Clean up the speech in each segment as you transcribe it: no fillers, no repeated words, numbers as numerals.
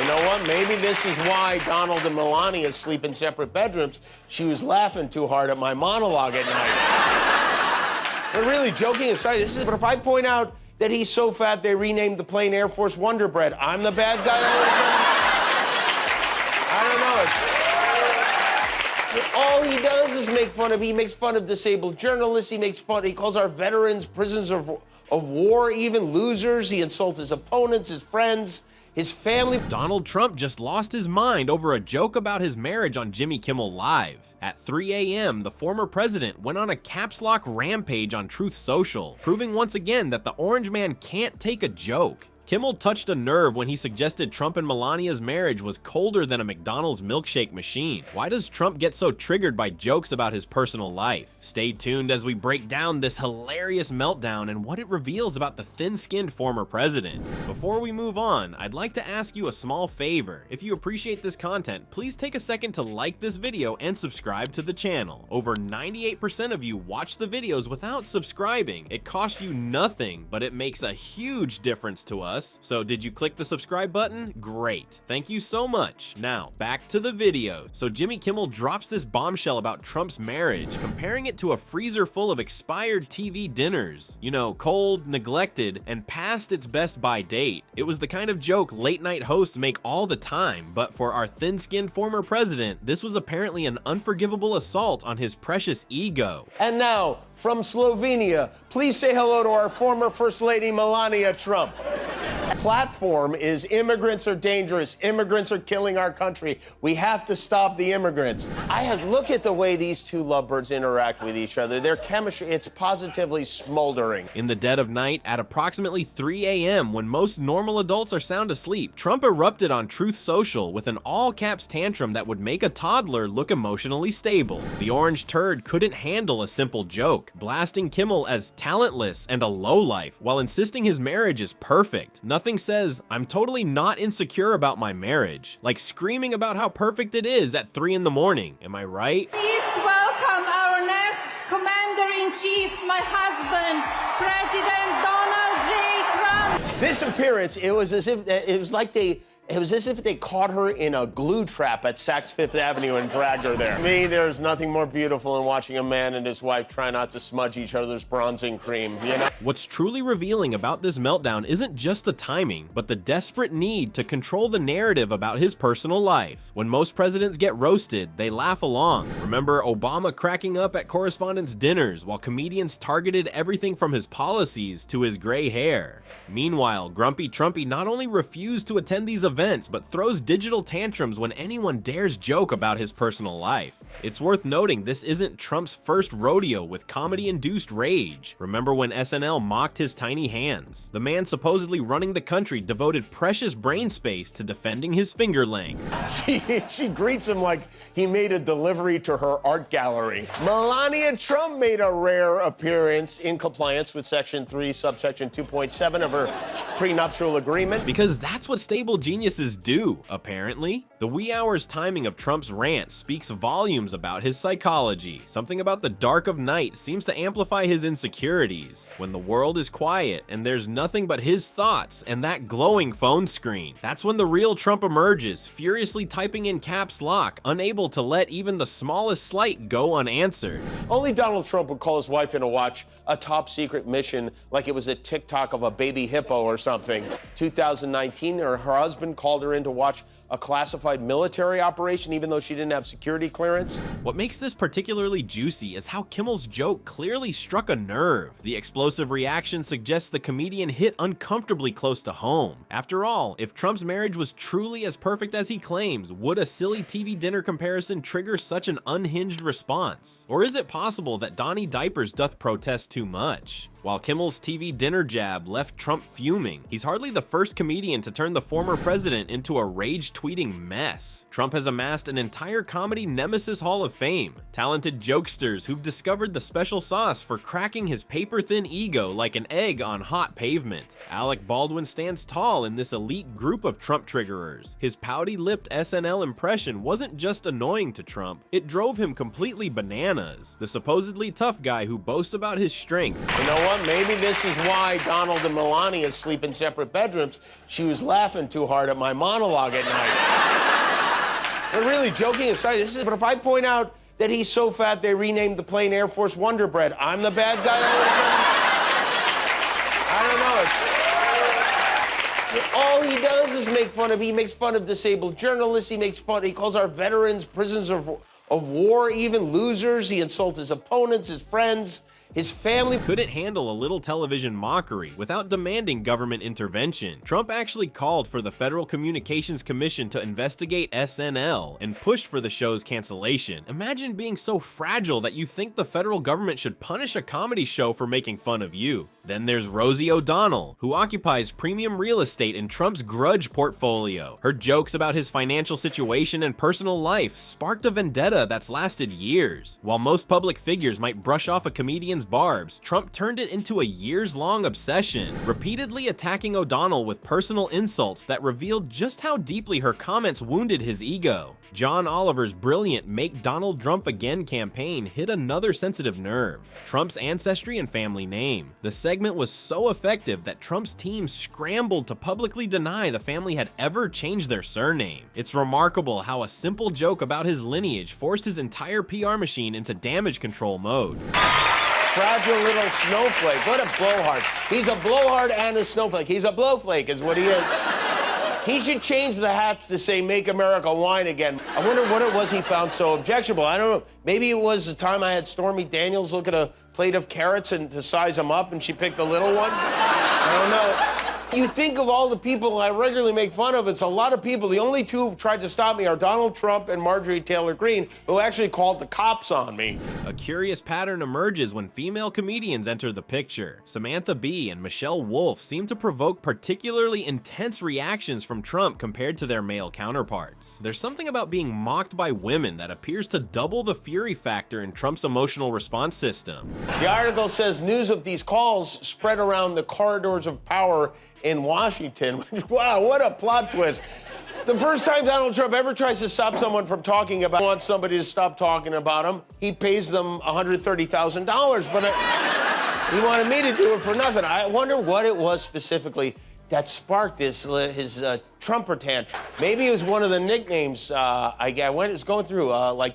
know what? Maybe this is why Donald and Melania sleep in separate bedrooms. She was laughing too hard at my monologue at night. But really, joking aside, but if I point out that he's so fat they renamed the plane Air Force Wonder Bread, I'm the bad guy all of a sudden? I don't know. All he does is make fun of. He makes fun of disabled journalists. He calls our veterans prisoners of war, even losers. He insults his opponents, his friends, his family. Donald Trump just lost his mind over a joke about his marriage on Jimmy Kimmel Live. At 3 a.m., the former president went on a caps lock rampage on Truth Social, proving once again that the orange man can't take a joke. Kimmel touched a nerve when he suggested Trump and Melania's marriage was colder than a McDonald's milkshake machine. Why does Trump get so triggered by jokes about his personal life? Stay tuned as we break down this hilarious meltdown and what it reveals about the thin-skinned former president. Before we move on, I'd like to ask you a small favor. If you appreciate this content, please take a second to like this video and subscribe to the channel. Over 98% of you watch the videos without subscribing. It costs you nothing, but it makes a huge difference to us. So did you click the subscribe button? Great. Thank you so much. Now, back to the video. So Jimmy Kimmel drops this bombshell about Trump's marriage, comparing it to a freezer full of expired TV dinners. You know, cold, neglected, and past its best by date. It was the kind of joke late night hosts make all the time, but for our thin-skinned former president, this was apparently an unforgivable assault on his precious ego. And now, from Slovenia, please say hello to our former First Lady, Melania Trump. Platform is immigrants are dangerous. Immigrants are killing our country. We have to stop the immigrants. Look at the way these two lovebirds interact with each other. Their chemistry, it's positively smoldering. In the dead of night, at approximately 3 a.m., when most normal adults are sound asleep, Trump erupted on Truth Social with an all-caps tantrum that would make a toddler look emotionally stable. The orange turd couldn't handle a simple joke, blasting Kimmel as talentless and a lowlife, while insisting his marriage is perfect. Nothing says, "I'm totally not insecure about my marriage," like screaming about how perfect it is at 3 in the morning. Am I right? Please welcome our next Commander-in-Chief, my husband, President Donald J. Trump. This appearance, it was as if they caught her in a glue trap at Saks Fifth Avenue and dragged her there. To me, there's nothing more beautiful than watching a man and his wife try not to smudge each other's bronzing cream, you know? What's truly revealing about this meltdown isn't just the timing, but the desperate need to control the narrative about his personal life. When most presidents get roasted, they laugh along. Remember Obama cracking up at correspondents' dinners while comedians targeted everything from his policies to his gray hair. Meanwhile, Grumpy Trumpy not only refused to attend these events, but throws digital tantrums when anyone dares joke about his personal life. It's worth noting this isn't Trump's first rodeo with comedy-induced rage. Remember when SNL mocked his tiny hands? The man supposedly running the country devoted precious brain space to defending his finger length. She greets him like he made a delivery to her art gallery. Melania Trump made a rare appearance in compliance with Section 3, subsection 2.7 of her prenuptial agreement. Because that's what stable geniuses do, apparently. The wee hours timing of Trump's rant speaks volumes about his psychology. Something about the dark of night seems to amplify his insecurities. When the world is quiet and there's nothing but his thoughts and that glowing phone screen, that's when the real Trump emerges, furiously typing in caps lock, unable to let even the smallest slight go unanswered. Only Donald Trump would call his wife in to watch a top secret mission like it was a TikTok of a baby hippo or something. 2019, her husband called her in to watch a classified military operation even though she didn't have security clearance. What makes this particularly juicy is how Kimmel's joke clearly struck a nerve. The explosive reaction suggests the comedian hit uncomfortably close to home. After all, if Trump's marriage was truly as perfect as he claims, would a silly TV dinner comparison trigger such an unhinged response? Or is it possible that Donnie Diapers doth protest too much? While Kimmel's TV dinner jab left Trump fuming, he's hardly the first comedian to turn the former president into a rage tweeting mess. Trump has amassed an entire comedy nemesis hall of fame, talented jokesters who've discovered the special sauce for cracking his paper-thin ego like an egg on hot pavement. Alec Baldwin stands tall in this elite group of Trump triggerers. His pouty-lipped SNL impression wasn't just annoying to Trump, it drove him completely bananas. The supposedly tough guy who boasts about his strength. You know what? Maybe this is why Donald and Melania sleep in separate bedrooms. She was laughing too hard at my monologue at night. But really, joking aside, but if I point out that he's so fat they renamed the plane Air Force Wonder Bread, I'm the bad guy all of a sudden? I don't know. All he does is make fun of, he makes fun of disabled journalists, he calls our veterans prisoners of war, even losers. He insults his opponents, his friends, his family. Couldn't handle a little television mockery without demanding government intervention. Trump actually called for the Federal Communications Commission to investigate SNL and pushed for the show's cancellation. Imagine being so fragile that you think the federal government should punish a comedy show for making fun of you. Then there's Rosie O'Donnell, who occupies premium real estate in Trump's grudge portfolio. Her jokes about his financial situation and personal life sparked a vendetta that's lasted years. While most public figures might brush off a comedian's barbs, Trump turned it into a years-long obsession, repeatedly attacking O'Donnell with personal insults that revealed just how deeply her comments wounded his ego. John Oliver's brilliant Make Donald Trump Again campaign hit another sensitive nerve: Trump's ancestry and family name. The segment was so effective that Trump's team scrambled to publicly deny the family had ever changed their surname. It's remarkable how a simple joke about his lineage forced his entire PR machine into damage control mode. Fragile little snowflake. What a blowhard. He's a blowhard and a snowflake. He's a blowflake is what he is. He should change the hats to say Make America Wine Again. I wonder what it was he found so objectionable. I don't know. Maybe it was the time I had Stormy Daniels look at a plate of carrots and to size them up and she picked the little one. I don't know. You think of all the people I regularly make fun of, it's a lot of people. The only two who've tried to stop me are Donald Trump and Marjorie Taylor Greene, who actually called the cops on me. A curious pattern emerges when female comedians enter the picture. Samantha Bee and Michelle Wolf seem to provoke particularly intense reactions from Trump compared to their male counterparts. There's something about being mocked by women that appears to double the fury factor in Trump's emotional response system. The article says news of these calls spread around the corridors of power in Washington. Wow, what a plot twist. The first time Donald Trump ever tries to stop someone from talking about, wants somebody to stop talking about him, he pays them $130,000, but he wanted me to do it for nothing. I wonder what it was specifically that sparked his Trumper tantrum. Maybe it was one of the nicknames I was going through, like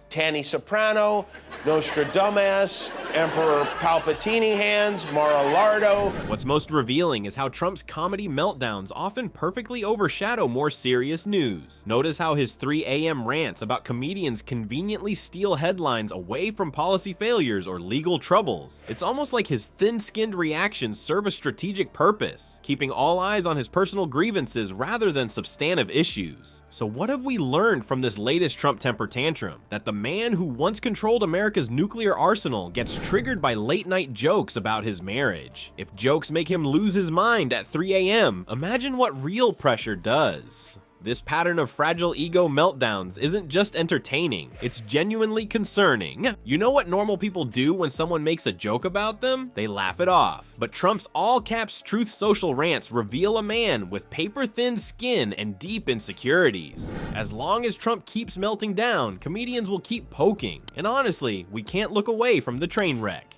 Tanny Soprano, Nostradamus, Emperor Palpatine hands, Mar-a-Lardo. What's most revealing is how Trump's comedy meltdowns often perfectly overshadow more serious news. Notice how his 3 a.m. rants about comedians conveniently steal headlines away from policy failures or legal troubles. It's almost like his thin-skinned reactions serve a strategic purpose, keeping all eyes on his personal grievances rather than substantive issues. So what have we learned from this latest Trump temper tantrum? That the man who once controlled America's nuclear arsenal gets triggered by late-night jokes about his marriage. If jokes make him lose his mind at 3 a.m., imagine what real pressure does. This pattern of fragile ego meltdowns isn't just entertaining, it's genuinely concerning. You know what normal people do when someone makes a joke about them? They laugh it off. But Trump's all-caps Truth Social rants reveal a man with paper-thin skin and deep insecurities. As long as Trump keeps melting down, comedians will keep poking. And honestly, we can't look away from the train wreck.